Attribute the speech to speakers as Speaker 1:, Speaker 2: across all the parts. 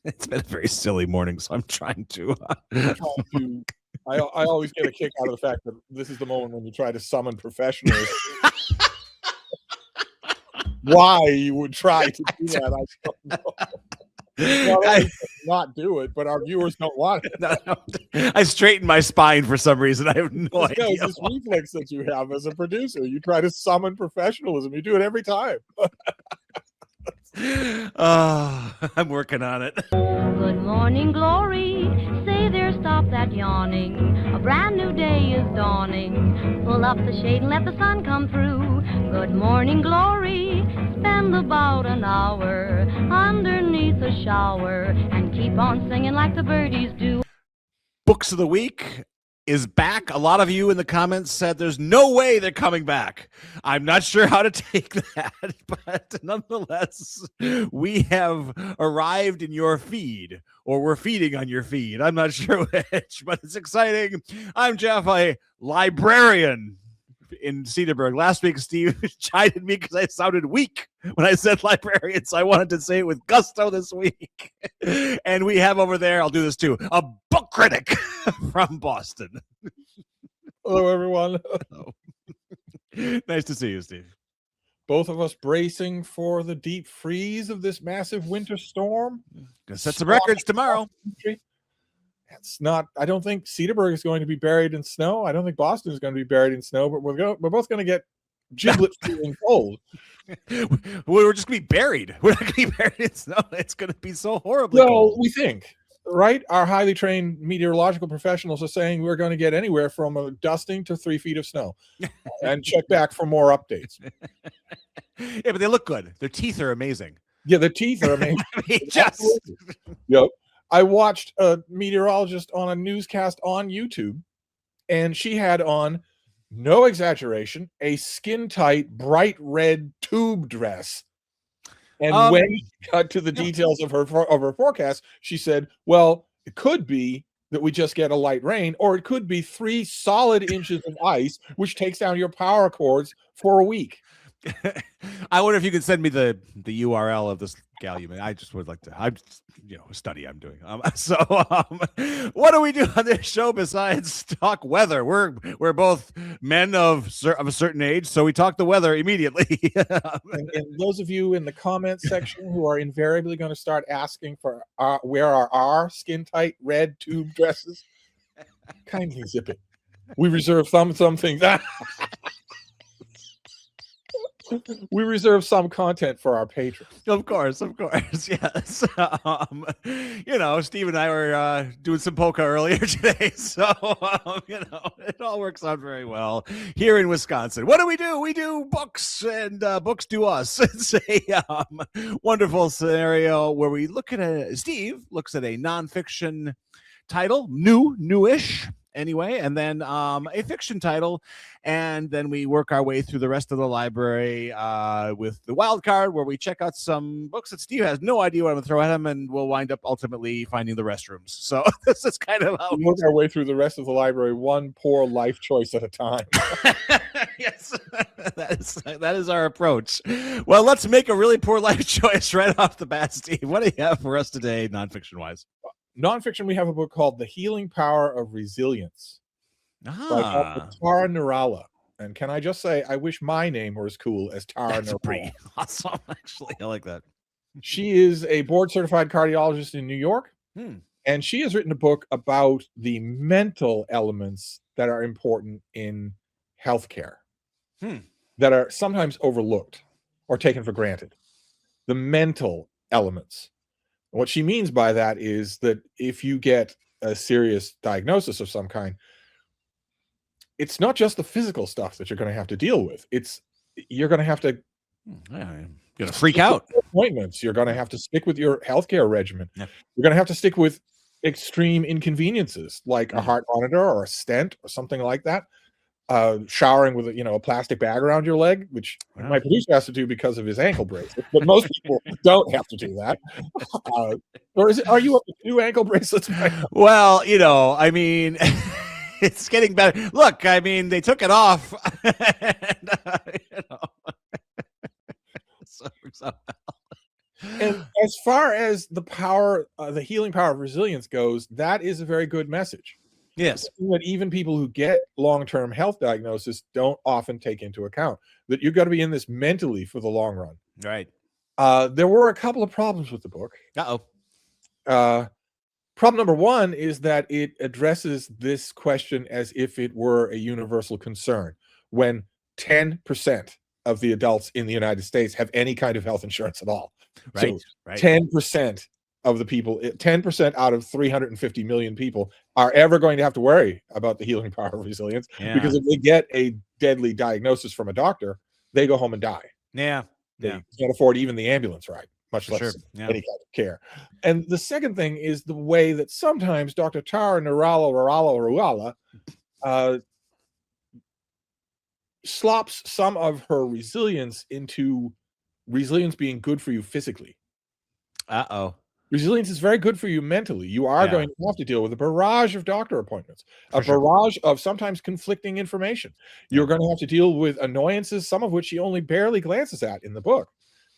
Speaker 1: It's been a very silly morning, so I'm trying to.
Speaker 2: I always get a kick out of the fact that this is the moment when you try to summon professionals. Why you would try to do that, I don't know. Not do it, but our viewers don't want it.
Speaker 1: No. I straightened my spine for some reason. I have no idea.
Speaker 2: It's this reflex that you have as a producer. You try to summon professionalism. You do it every time.
Speaker 1: I'm working on it.
Speaker 3: Good morning, glory. Say there, stop that yawning. A brand new day is dawning. Pull up the shade and let the sun come through. Good morning, glory. Spend about an hour underneath a shower and keep on singing like the birdies do.
Speaker 1: Books of the Week is back. A lot of you in the comments said there's no way they're coming back. I'm not sure how to take that, but nonetheless, we have arrived in your feed, or we're feeding on your feed. I'm not sure which, but it's exciting. I'm Jeff, a librarian in Cedarburg. Last week, Steve chided me because I sounded weak when I said librarian, so I wanted to say it with gusto this week. And we have over there, I'll do this too, a book critic from Boston.
Speaker 2: Hello, everyone.
Speaker 1: Nice to see you, Steve.
Speaker 2: Both of us bracing for the deep freeze of this massive winter storm.
Speaker 1: Gonna set some records tomorrow.
Speaker 2: It's not. I don't think Cedarburg is going to be buried in snow. I don't think Boston is going to be buried in snow. But we're both going to get giblet feeling cold.
Speaker 1: We're just going to be buried. We're not going to be buried in snow. It's going to be so horribly cold.
Speaker 2: We think, right? Our highly trained meteorological professionals are saying we're going to get anywhere from a dusting to 3 feet of snow. And check back for more updates.
Speaker 1: Yeah, but they look good. Their teeth are amazing.
Speaker 2: Yeah, the teeth are amazing.
Speaker 1: I mean, just.
Speaker 2: Yep. I watched a meteorologist on a newscast on YouTube, and she had on, no exaggeration, a skin-tight, bright red tube dress. And when she got to the details of her forecast, she said, well, it could be that we just get a light rain, or it could be 3 solid inches of ice, which takes down your power cords for a week.
Speaker 1: I wonder if you could send me the URL of this gal you made. I just would like to. I'm just, a study I'm doing. What do we do on this show besides talk weather? We're both men of a certain age, so we talk the weather immediately.
Speaker 2: and those of you in the comments section who are invariably going to start asking for where are our skin tight red tube dresses, kindly zip it. We reserve some things. We reserve some content for our patrons.
Speaker 1: Of course, yes. Steve and I were doing some polka earlier today, so it all works out very well here in Wisconsin. What do? We do books, and books do us. It's a wonderful scenario where we look at Steve looks at a nonfiction title, newish. Anyway, and then a fiction title, and then we work our way through the rest of the library with the wild card, where we check out some books that Steve has no idea what I'm going to throw at him, and we'll wind up ultimately finding the restrooms. So this is kind of how
Speaker 2: we work our way through the rest of the library, one poor life choice at a time.
Speaker 1: Yes, that is our approach. Well, let's make a really poor life choice right off the bat, Steve. What do you have for us today, nonfiction-wise?
Speaker 2: Nonfiction, we have a book called The Healing Power of Resilience by Dr. Tara Nirala. And can I just say, I wish my name were as cool as Tara Nirala.
Speaker 1: That's pretty awesome, actually. I like that.
Speaker 2: She is a board-certified cardiologist in New York, and she has written a book about the mental elements that are important in healthcare that are sometimes overlooked or taken for granted. The mental elements. What she means by that is that if you get a serious diagnosis of some kind, it's not just the physical stuff that you're going to have to deal with. You're going to have to
Speaker 1: freak out.
Speaker 2: Appointments. You're going to have to stick with your healthcare regimen. Yeah. You're going to have to stick with extreme inconveniences like a heart monitor or a stent or something like that. Showering with a plastic bag around your leg, which my producer has to do because of his ankle bracelet, but most people don't have to do that. Or are you up to 2 ankle bracelets?
Speaker 1: Well, I mean, it's getting better. Look, I mean, they took it off. And, so
Speaker 2: And as far as the power, the healing power of resilience goes, that is a very good message.
Speaker 1: Yes.
Speaker 2: That even people who get long-term health diagnosis don't often take into account that you've got to be in this mentally for the long run.
Speaker 1: Right.
Speaker 2: There were a couple of problems with the book. Problem number one is that it addresses this question as if it were a universal concern, when 10% of the adults in the United States have any kind of health insurance at all.
Speaker 1: Right.
Speaker 2: So
Speaker 1: right.
Speaker 2: 10% of the people, 10% out of 350 million people are ever going to have to worry about the healing power of resilience, because if they get a deadly diagnosis from a doctor, they go home and die.
Speaker 1: Yeah.
Speaker 2: They can't afford even the ambulance ride, much less any kind of care. And the second thing is the way that sometimes Dr. Tara Ruala slops some of her resilience into resilience being good for you physically. Resilience is very good for you mentally. You are going to have to deal with a barrage of doctor appointments, a barrage of sometimes conflicting information. You're going to have to deal with annoyances, some of which she only barely glances at in the book,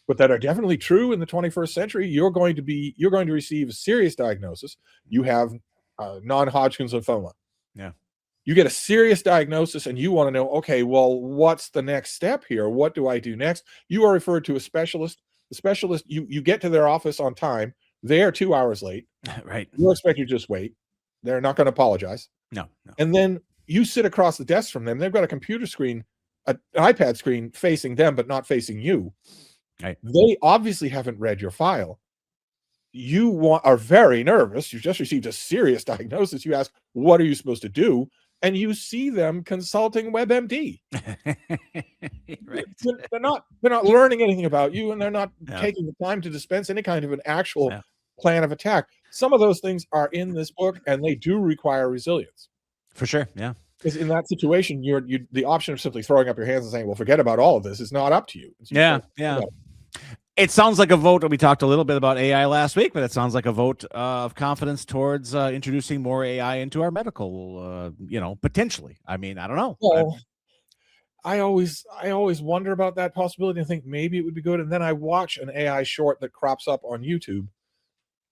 Speaker 2: but that are definitely true in the 21st century. You're going to receive a serious diagnosis. You have non-Hodgkin's lymphoma.
Speaker 1: Yeah.
Speaker 2: You get a serious diagnosis and you want to know, okay, well, what's the next step here? What do I do next? You are referred to a specialist. The specialist, you get to their office on time. They're 2 hours late.
Speaker 1: Right.
Speaker 2: You're expected to just wait. They're not going to apologize.
Speaker 1: No.
Speaker 2: And then you sit across the desk from them. They've got a computer screen, an iPad screen facing them, but not facing you.
Speaker 1: Right.
Speaker 2: They obviously haven't read your file. You are very nervous. You just received a serious diagnosis. You ask, what are you supposed to do? And you see them consulting WebMD.
Speaker 1: Right.
Speaker 2: They're not learning anything about you, and they're not taking the time to dispense any kind of an actual plan of attack. Some of those things are in this book, and they do require resilience.
Speaker 1: For sure. Yeah.
Speaker 2: Because in that situation, the option of simply throwing up your hands and saying, well, forget about all of this is not up to you.
Speaker 1: Yeah. It sounds like a vote. We talked a little bit about AI last week, but it sounds like a vote of confidence towards introducing more AI into our medical, potentially. I mean, I don't know.
Speaker 2: Well, I always wonder about that possibility and think maybe it would be good. And then I watch an AI short that crops up on YouTube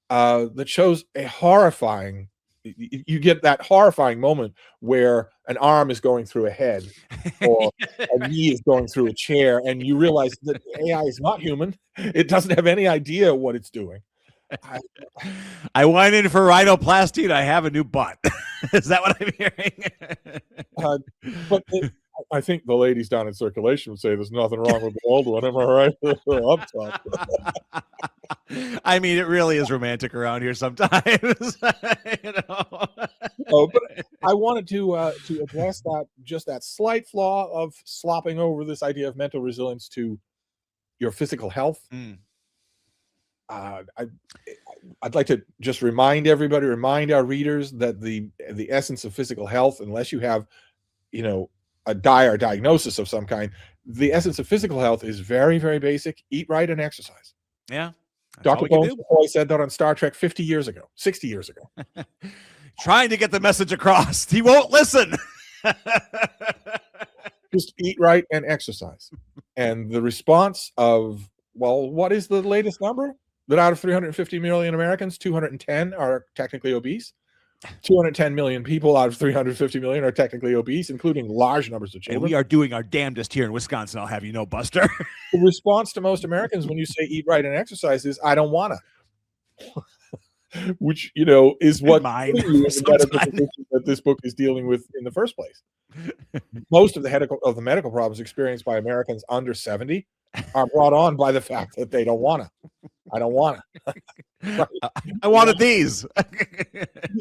Speaker 2: that shows a horrifying, you get that horrifying moment where an arm is going through a head or a knee is going through a chair, and you realize that AI is not human. It doesn't have any idea what it's doing.
Speaker 1: I went in for rhinoplasty and I have a new butt. Is that what I'm hearing?
Speaker 2: But I think the ladies down in circulation would say there's nothing wrong with the old one. Am I right? Up top.
Speaker 1: I mean, it really is romantic around here sometimes.
Speaker 2: But I wanted to address that slight flaw of slopping over this idea of mental resilience to your physical health. I'd like to just remind our readers that the essence of physical health, unless you have, a dire diagnosis of some kind, the essence of physical health is very, very basic. Eat right and exercise.
Speaker 1: Yeah.
Speaker 2: Dr. Bones McCoy said that on Star Trek 60 years ago.
Speaker 1: Trying to get the message across. He won't listen.
Speaker 2: Just eat right and exercise. And the response of, well, what is the latest number? That out of 350 million Americans, 210 are technically obese. 210 million people out of 350 million are technically obese, including large numbers of children.
Speaker 1: And we are doing our damnedest here in Wisconsin, I'll have you know, Buster.
Speaker 2: The response to most Americans when you say eat right and exercise is, I don't want to. Which, is what that this book is dealing with in the first place. Most of the medical problems experienced by Americans under 70 are brought on by the fact that they don't want to. I don't want to.
Speaker 1: Right. I wanted these.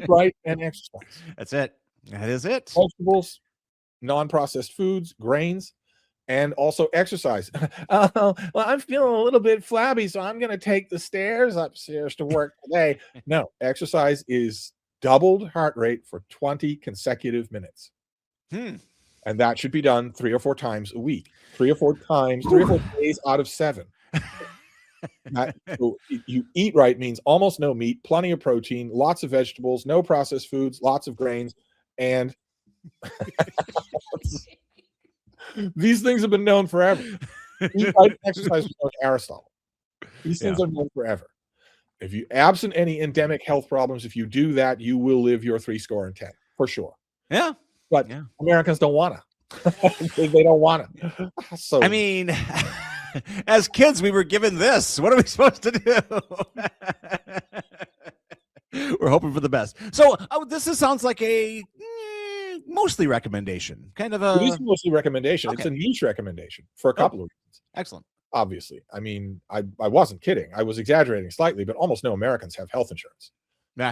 Speaker 2: Right, and exercise.
Speaker 1: That's it. That is it.
Speaker 2: Vegetables, non-processed foods, grains, and also exercise. Well, I'm feeling a little bit flabby, so I'm going to take the stairs upstairs to work today. No, exercise is doubled heart rate for 20 consecutive minutes. And that should be done 3 or 4 times a week. 3 or 4 days out of 7. So you eat right means almost no meat, plenty of protein, lots of vegetables, no processed foods, lots of grains, and these things have been known forever. Eat right, exercise was known to Aristotle. These things are known forever. If you, absent any endemic health problems, if you do that, you will live your 70 for sure.
Speaker 1: Yeah.
Speaker 2: But Americans don't want to. They don't want to. So
Speaker 1: I mean, as kids, we were given this. What are we supposed to do? We're hoping for the best. So this sounds like a mostly recommendation, kind of a.
Speaker 2: It is mostly recommendation. Okay. It's a niche recommendation for a couple of reasons.
Speaker 1: Excellent.
Speaker 2: Obviously, I mean, I wasn't kidding. I was exaggerating slightly, but almost no Americans have health insurance.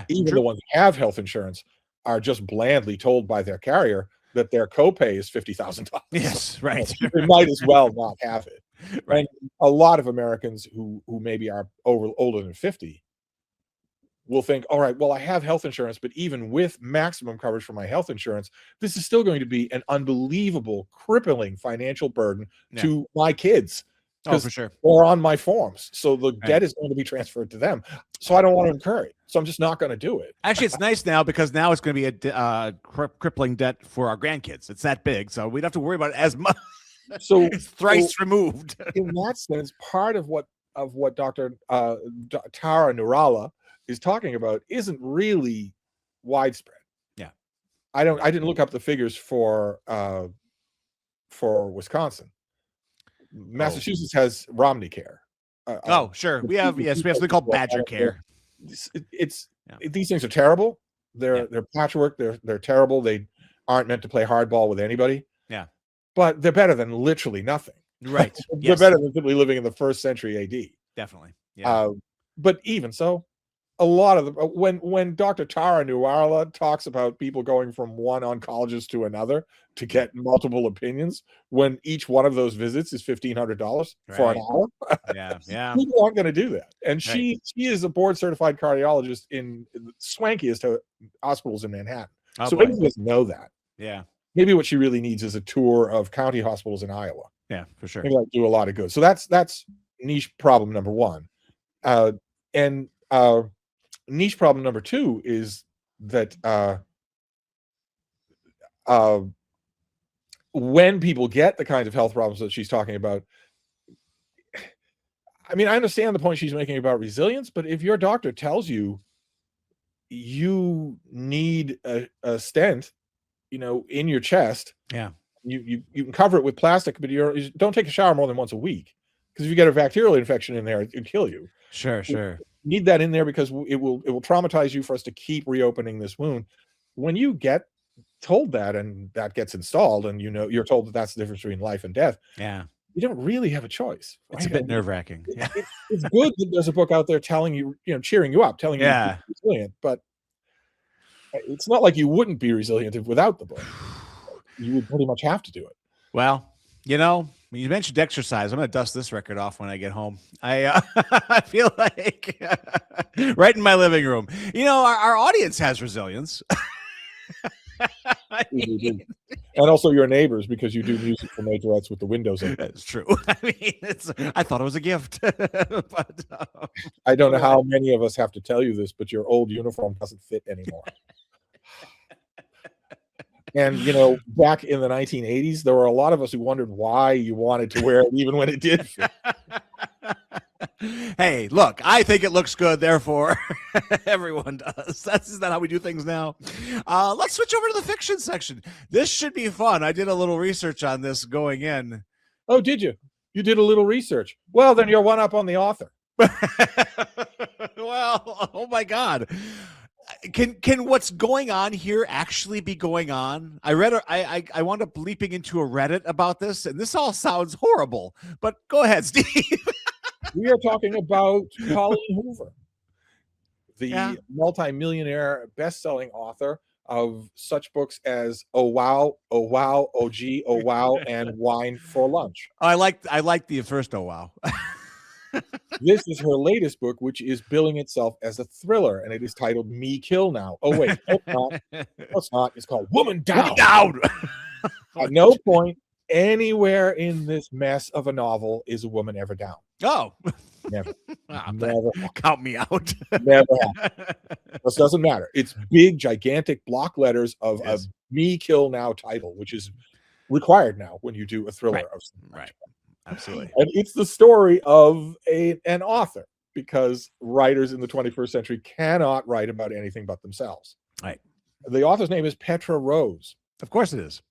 Speaker 2: Even the ones that have health insurance are just blandly told by their carrier that their copay is $50,000.
Speaker 1: Yes, right.
Speaker 2: They might as well not have it. Right. And a lot of Americans who maybe are older than 50 will think, all right, well, I have health insurance, but even with maximum coverage for my health insurance, this is still going to be an unbelievable, crippling financial burden to my kids.
Speaker 1: Oh, for sure.
Speaker 2: Or on my forms. So the debt is going to be transferred to them. So I don't want to incur it. So I'm just not going to do it.
Speaker 1: Actually, it's nice now because now it's going to be a crippling debt for our grandkids. It's that big. So we don't have to worry about it as much.
Speaker 2: So
Speaker 1: it's thrice removed.
Speaker 2: In that sense, part of what Dr. Tara Nurala is talking about isn't really widespread.
Speaker 1: Yeah.
Speaker 2: I didn't look up the figures for Wisconsin. Massachusetts has Romney Care.
Speaker 1: Sure. We have something called Badger Care.
Speaker 2: These things are terrible. They're patchwork. They're terrible. They aren't meant to play hardball with anybody.
Speaker 1: Yeah.
Speaker 2: But they're better than literally nothing.
Speaker 1: Right.
Speaker 2: They're better than simply living in the 1st century AD.
Speaker 1: Definitely. Yeah.
Speaker 2: But even so, a lot of them, when Dr. Tara Nurala talks about people going from one oncologist to another to get multiple opinions, when each one of those visits is $1,500 for an hour, people aren't going to do that. And she is a board certified cardiologist in the swankiest hospitals in Manhattan. So maybe she doesn't know that.
Speaker 1: Yeah.
Speaker 2: Maybe what she really needs is a tour of county hospitals in Iowa.
Speaker 1: Yeah, for sure.
Speaker 2: Maybe that'll do a lot of good. So that's niche problem number one. And niche problem number two is that when people get the kinds of health problems that she's talking about, I mean, I understand the point she's making about resilience, but if your doctor tells you you need a stent, in your chest, you can cover it with plastic, but you don't take a shower more than once a week, because if you get a bacterial infection in there, it can kill you.
Speaker 1: Sure.
Speaker 2: You need that in there because it will traumatize you for us to keep reopening this wound. When you get told that and that gets installed, and you're told that that's the difference between life and death, you don't really have a choice. Right?
Speaker 1: It's a bit nerve-wracking.
Speaker 2: It's good that there's a book out there telling you, cheering you up, telling you you're resilient, but it's not like you wouldn't be resilient without the book. You would pretty much have to do it.
Speaker 1: Well, when you mentioned exercise, I'm going to dust this record off when I get home. I feel like right in my living room. Our audience has resilience.
Speaker 2: And also your neighbors, because you do music for majorettes with the windows open.
Speaker 1: That's true. I thought it was a gift. But
Speaker 2: I don't know how many of us have to tell you this, but your old uniform doesn't fit anymore. And, back in the 1980s, there were a lot of us who wondered why you wanted to wear it even when it did fit.
Speaker 1: Hey, look, I think it looks good, therefore everyone does. That's not how we do things now. Let's switch over to the fiction section. This should be fun. I did a little research on this going in.
Speaker 2: Oh, did you? You did a little research. Well, then you're one up on the author.
Speaker 1: Well, oh my God. Can what's going on here actually be going on? I wound up leaping into a Reddit about this, and this all sounds horrible, but go ahead, Steve.
Speaker 2: We are talking about Colleen Hoover, the multi-millionaire best-selling author of such books as Oh Wow, Oh Wow, Oh Gee, Oh Wow, and Wine for Lunch.
Speaker 1: I like the first Oh Wow.
Speaker 2: This is her latest book, which is billing itself as a thriller, and it is titled Me Kill Now. Oh, wait. No, it's not. No, it's not. It's called Woman Down.
Speaker 1: Woman Down.
Speaker 2: At no point anywhere in this mess of a novel is a woman ever down.
Speaker 1: Oh.
Speaker 2: Never.
Speaker 1: Never. Count me out.
Speaker 2: Never happened. This doesn't matter. It's big, gigantic block letters of a Me Kill Now title, which is required now when you do a thriller of some kind.
Speaker 1: Right. Absolutely.
Speaker 2: And it's the story of an author, because writers in the 21st century cannot write about anything but themselves.
Speaker 1: Right.
Speaker 2: The author's name is Petra Rose.
Speaker 1: Of course it is.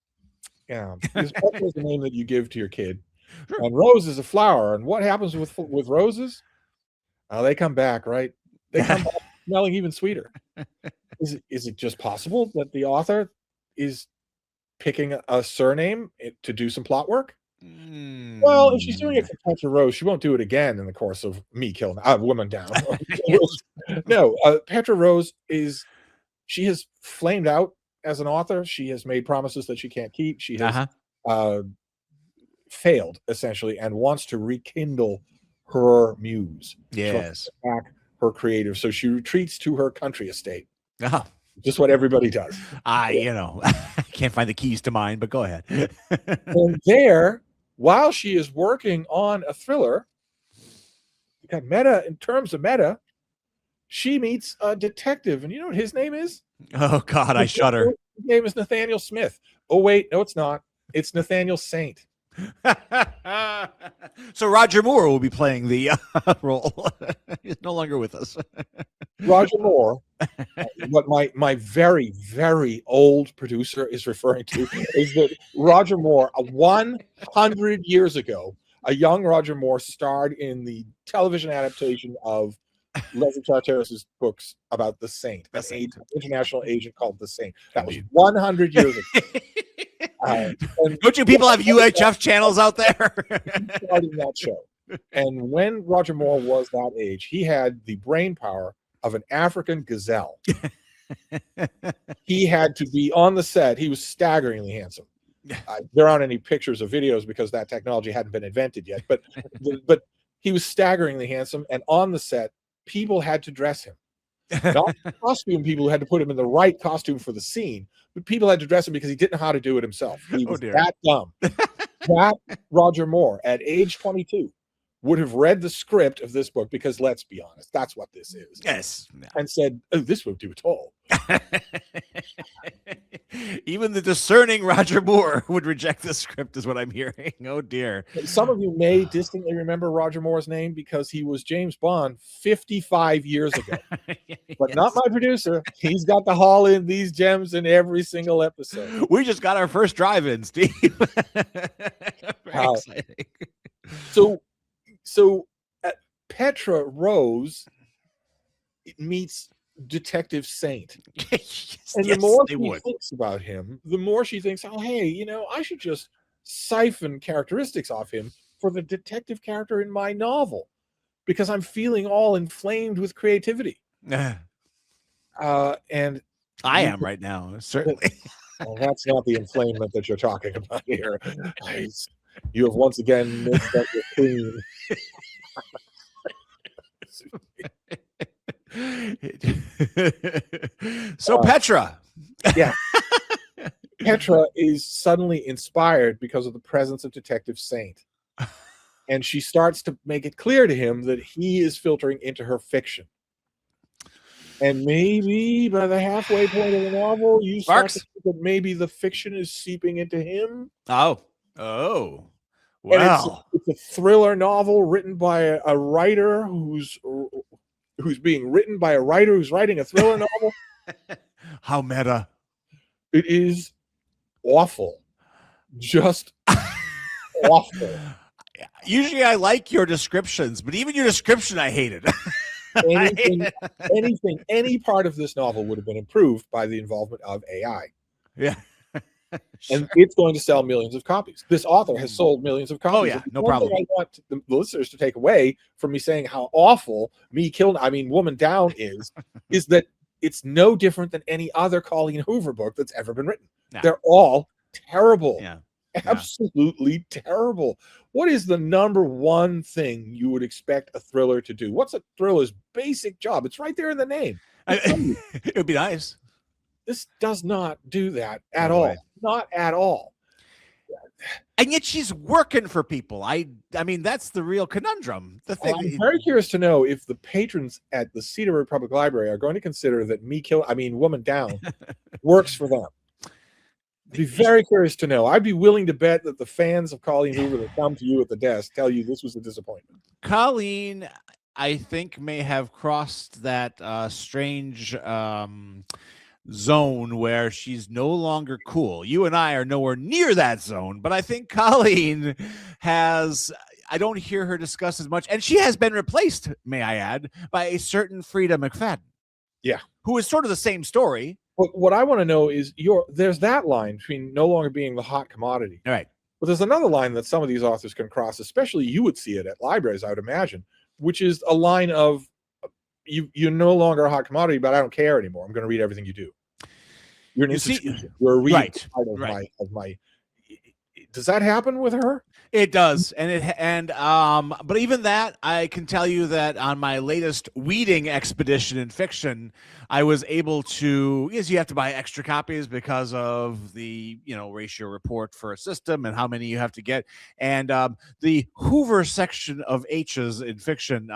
Speaker 2: Yeah, because Petra is the name that you give to your kid,
Speaker 1: Sure.
Speaker 2: and rose is a flower. And what happens with roses? They come back, right? They come back smelling even sweeter. Is it just possible that the author is picking a surname to do some plot work? Well, if she's doing it for Petra Rose, she won't do it again in the course of Me Killing Woman Down. No, Petra Rose she has flamed out as an author. She has made promises that she can't keep. She has failed, essentially, and wants to rekindle her muse.
Speaker 1: Yes.
Speaker 2: Back her creative. So she retreats to her country estate.
Speaker 1: Uh-huh.
Speaker 2: Just what everybody does.
Speaker 1: I can't find the keys to mine, but go ahead.
Speaker 2: And there, while she is working on a thriller, in terms of meta, she meets a detective. And you know what his name is?
Speaker 1: Oh, God, I shudder.
Speaker 2: His name is Nathaniel Smith. Oh, wait, no, it's not. It's Nathaniel Saint.
Speaker 1: So Roger Moore will be playing the role. He's no longer with us.
Speaker 2: Roger Moore, what my very, very old producer is referring to is that Roger Moore, 100 years ago, a young Roger Moore starred in the television adaptation of Leslie Charteris's books about the Saint, an international agent called the Saint. That was 100 years ago.
Speaker 1: Don't you people have UHF channels out there?
Speaker 2: Starting that show. And when Roger Moore was that age, he had the brain power of an African gazelle. He had to be on the set. He was staggeringly handsome. There aren't any pictures or videos because that technology hadn't been invented yet. But he was staggeringly handsome. And on the set, people had to dress him. Not costume people who had to put him in the right costume for the scene, but people had to dress him because he didn't know how to do it himself. He was that dumb. That Roger Moore, at age 22, would have read the script of this book, because let's be honest, that's what this is.
Speaker 1: Yes.
Speaker 2: And said, oh, this won't do at all.
Speaker 1: Even the discerning Roger Moore would reject the script, is what I'm hearing. Oh, dear.
Speaker 2: Some of you may distantly remember Roger Moore's name because he was James Bond 55 years ago. But yes. Not my producer. He's got to haul in these gems in every single episode.
Speaker 1: We just got our first drive-in, Steve. Very exciting.
Speaker 2: So Petra Rose meets Detective Saint.
Speaker 1: Yes,
Speaker 2: and the more she thinks about him, the more she thinks, oh, hey, I should just siphon characteristics off him for the detective character in my novel, because I'm feeling all inflamed with creativity. And
Speaker 1: I am right now, certainly.
Speaker 2: Well, that's not the inflamement that you're talking about here. You have once again mixed up your queen.
Speaker 1: So Petra.
Speaker 2: Yeah. Petra is suddenly inspired because of the presence of Detective Saint. And she starts to make it clear to him that he is filtering into her fiction. And maybe by the halfway point of the novel, you start to think that maybe the fiction is seeping into him.
Speaker 1: Oh. Wow.
Speaker 2: It's a thriller novel written by a writer who's being written by a writer who's writing a thriller novel.
Speaker 1: How meta.
Speaker 2: It is awful. Just awful.
Speaker 1: Usually I like your descriptions, but even your description I hated.
Speaker 2: Any part of this novel would have been improved by the involvement of AI.
Speaker 1: Yeah.
Speaker 2: Sure. And it's going to sell millions of copies. This author has sold millions of copies.
Speaker 1: Oh, yeah, no problem.
Speaker 2: I want the listeners to take away from me saying how awful Woman Down is that it's no different than any other Colleen Hoover book that's ever been written. No. They're all terrible.
Speaker 1: Yeah.
Speaker 2: Absolutely terrible. What is the number one thing you would expect a thriller to do? What's a thriller's basic job? It's right there in the name.
Speaker 1: It would be nice.
Speaker 2: This does not do that at all. Not at all.
Speaker 1: And yet she's working for people. I mean, that's the real conundrum. The thing.
Speaker 2: I'm very curious to know if the patrons at the Cedarburg Public Library are going to consider that Woman Down works for them. be very curious to know. I'd be willing to bet that the fans of Colleen Hoover that come to you at the desk tell you this was a disappointment.
Speaker 1: Colleen, I think, may have crossed that strange zone where she's no longer cool. You and I are nowhere near that zone, but I think Colleen has. I don't hear her discuss as much, and she has been replaced, may I add, by a certain Frida McFadden.
Speaker 2: Yeah,
Speaker 1: who is sort of the same story.
Speaker 2: But what I want to know is there's that line between no longer being the hot commodity.
Speaker 1: All right.
Speaker 2: But there's another line that some of these authors can cross, especially you would see it at libraries, I would imagine, which is a line of you're no longer a hot commodity, but I don't care anymore. I'm going to read everything you do. You're an institution. You're a reading of my. Does that happen with her?
Speaker 1: It does, but even that, I can tell you that on my latest weeding expedition in fiction, I was able to. Yes, you have to buy extra copies because of the ratio report for a system and how many you have to get. And the Hoover section of H's in fiction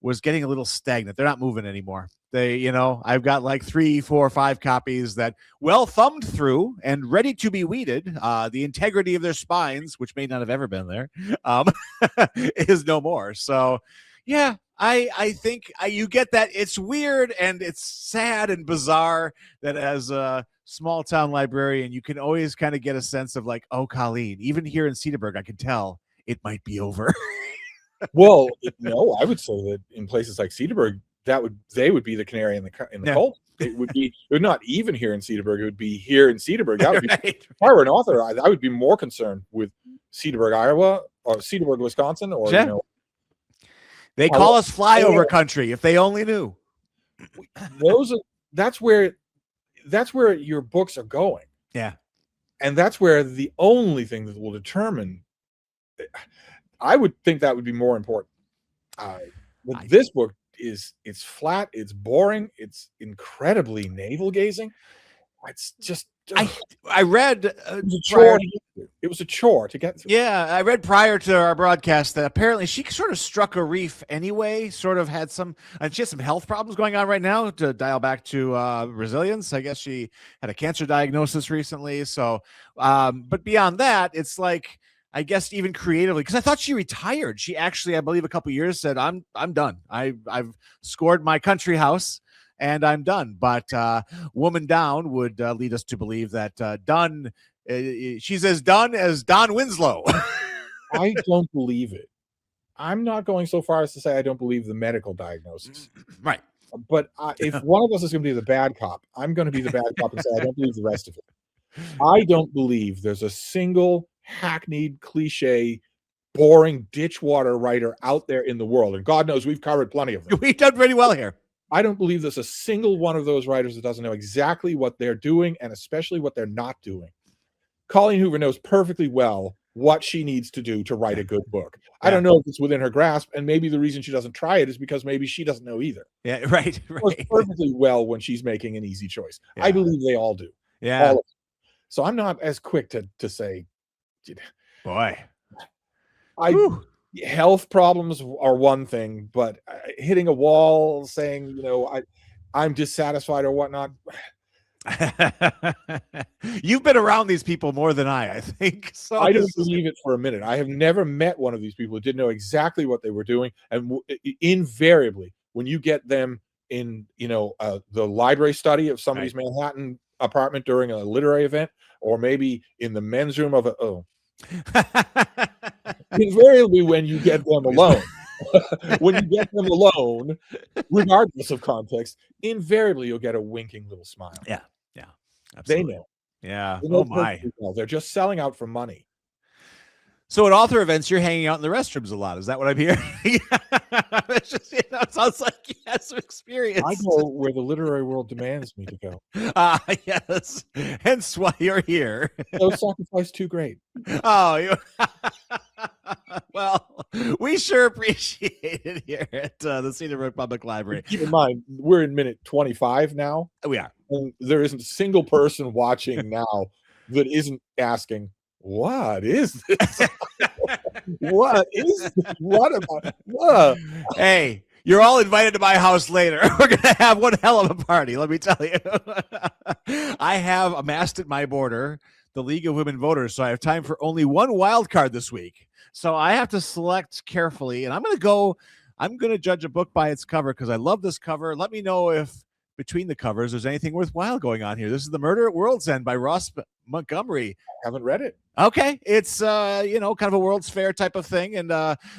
Speaker 1: was getting a little stagnant. They're not moving anymore. I've got like 3, 4, 5 copies that well thumbed through and ready to be weeded. The integrity of their spines, which may not have ever been there, is no more. So, yeah, I think you get that. It's weird and it's sad and bizarre that as a small town librarian, you can always kind of get a sense of like, oh, Colleen, even here in Cedarburg, I can tell it might be over.
Speaker 2: Well, no, I would say that in places like Cedarburg, they would be the canary in the coal. It would not even here in Cedarburg. It would be here in Cedarburg. That would be, if I were an author, I would be more concerned with Cedarburg, Iowa, or Cedarburg, Wisconsin, or
Speaker 1: they call us flyover country. If they only knew.
Speaker 2: That's where your books are going.
Speaker 1: Yeah,
Speaker 2: and that's where the only thing that will determine. I would think that would be more important. But this book. It's flat, it's boring, it's incredibly navel gazing. It's just
Speaker 1: I read
Speaker 2: it was a chore to get through.
Speaker 1: Yeah, I read prior to our broadcast that apparently she sort of struck a reef anyway, sort of had she has some health problems going on right now. To dial back to resilience, I guess she had a cancer diagnosis recently. So but beyond that, it's like, I guess even creatively, because I thought she retired. She actually, I believe, a couple of years said, "I'm done. I've scored my country house and I'm done." But Woman Down would lead us to believe that done. She's as done as Don Winslow.
Speaker 2: I don't believe it. I'm not going so far as to say I don't believe the medical diagnosis.
Speaker 1: Right.
Speaker 2: But if one of us is going to be the bad cop, I'm going to be the bad cop and say I don't believe the rest of it. I don't believe there's a single hackneyed, cliche, boring ditchwater writer out there in the world, and God knows we've covered plenty of them.
Speaker 1: We've done pretty well here.
Speaker 2: I don't believe there's a single one of those writers that doesn't know exactly what they're doing, and especially what they're not doing. Colleen Hoover knows perfectly well what she needs to do to write a good book. I don't know if it's within her grasp, and maybe the reason she doesn't try it is because maybe she doesn't know either.
Speaker 1: Yeah, right.
Speaker 2: She knows perfectly well when she's making an easy choice.
Speaker 1: Yeah.
Speaker 2: I believe they all do.
Speaker 1: Yeah.
Speaker 2: All of them. So I'm not as quick to say,
Speaker 1: boy,
Speaker 2: health problems are one thing, but hitting a wall, saying I'm dissatisfied or whatnot.
Speaker 1: You've been around these people more than I think. So
Speaker 2: I don't believe it for a minute. I have never met one of these people who didn't know exactly what they were doing, and invariably, when you get them in, the library study of somebody's Manhattan apartment during a literary event, or maybe in the men's room of invariably when you get them alone, regardless of context, invariably you'll get a winking little smile.
Speaker 1: Yeah, absolutely.
Speaker 2: They know.
Speaker 1: Yeah.
Speaker 2: They know
Speaker 1: oh my.
Speaker 2: well. They're just selling out for money.
Speaker 1: So at author events, you're hanging out in the restrooms a lot. Is that what I'm hearing? It's just, it sounds like you have some experience.
Speaker 2: I go where the literary world demands me to go.
Speaker 1: Yes. Hence why you're here.
Speaker 2: No sacrifice too great.
Speaker 1: Oh, well, we sure appreciate it here at the Cedarburg Public Library.
Speaker 2: Keep in mind, we're in minute 25 now.
Speaker 1: We are.
Speaker 2: And there isn't a single person watching now that isn't asking, what is this? What is this? What about?
Speaker 1: Hey, You're all invited to my house later. We're going to have one hell of a party, let me tell you. I have amassed at my border the League of Women Voters, so I have time for only one wild card this week. So I have to select carefully, and I'm going to judge a book by its cover because I love this cover. Let me know if between the covers there's anything worthwhile going on here. This is The Murder at World's End by Ross Montgomery.
Speaker 2: I haven't read it.
Speaker 1: Okay, it's kind of a World's Fair type of thing, and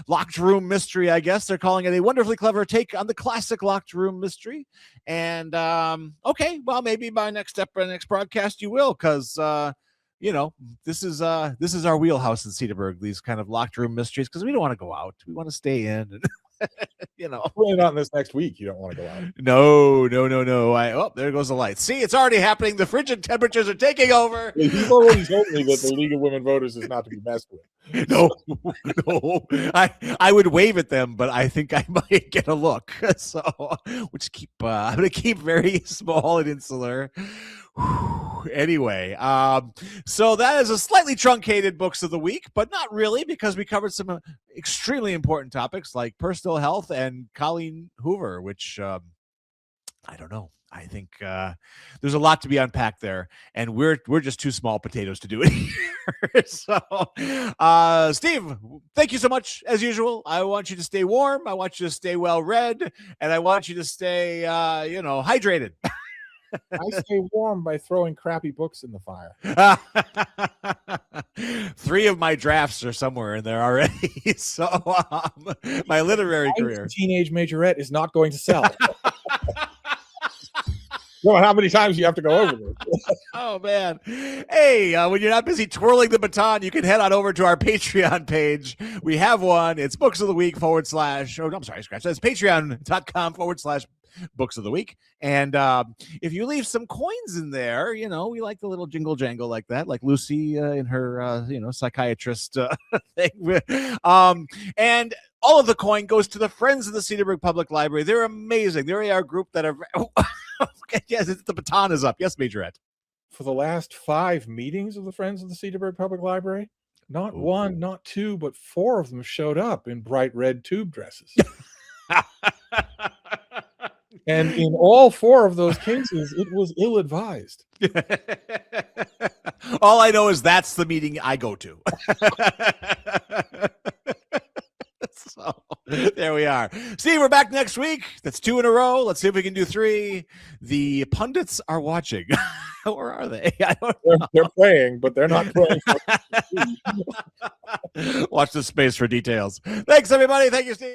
Speaker 1: locked room mystery, I guess they're calling it, a wonderfully clever take on the classic locked room mystery. And okay, well, maybe by next broadcast you will, because this is our wheelhouse in Cedarburg, these kind of locked room mysteries, because we don't want to go out, we want to stay in. And
Speaker 2: Really not in this next week. You don't want to go out.
Speaker 1: No. There goes the light. See, it's already happening. The frigid temperatures are taking over.
Speaker 2: He's already told me that the League of Women Voters is not to be messed with.
Speaker 1: No. I would wave at them, but I think I might get a look. So I'm going to keep very small and insular. Anyway, so that is a slightly truncated books of the week, but not really, because we covered some extremely important topics like personal health and Colleen Hoover, which I don't know. I think there's a lot to be unpacked there, and we're just two small potatoes to do it here. So, Steve, thank you so much as usual. I want you to stay warm. I want you to stay well read, and I want you to stay, hydrated.
Speaker 2: I stay warm by throwing crappy books in the fire.
Speaker 1: 3 of my drafts are somewhere in there already. So my literary career.
Speaker 2: Teenage Majorette is not going to sell. No matter how many times you have to go over this.
Speaker 1: Oh, man. Hey, when you're not busy twirling the baton, you can head on over to our Patreon page. We have one. It's books of the week / That's patreon.com/ books of the week. And if you leave some coins in there, we like the little jingle jangle like that, like Lucy in her psychiatrist thing. And all of the coin goes to the Friends of the Cedarburg Public Library. They're amazing. They're our group that are yes, the baton is up. Yes, Majorette.
Speaker 2: For the last 5 meetings of the Friends of the Cedarburg Public Library, not one, not 2, but 4 of them showed up in bright red tube dresses. And in all 4 of those cases, it was ill-advised.
Speaker 1: All I know is that's the meeting I go to. So there we are. Steve, we're back next week. That's 2 in a row. Let's see if we can do 3. The pundits are watching. Or are they? I don't know.
Speaker 2: They're playing, but they're not playing.
Speaker 1: Watch this space for details. Thanks, everybody. Thank you, Steve.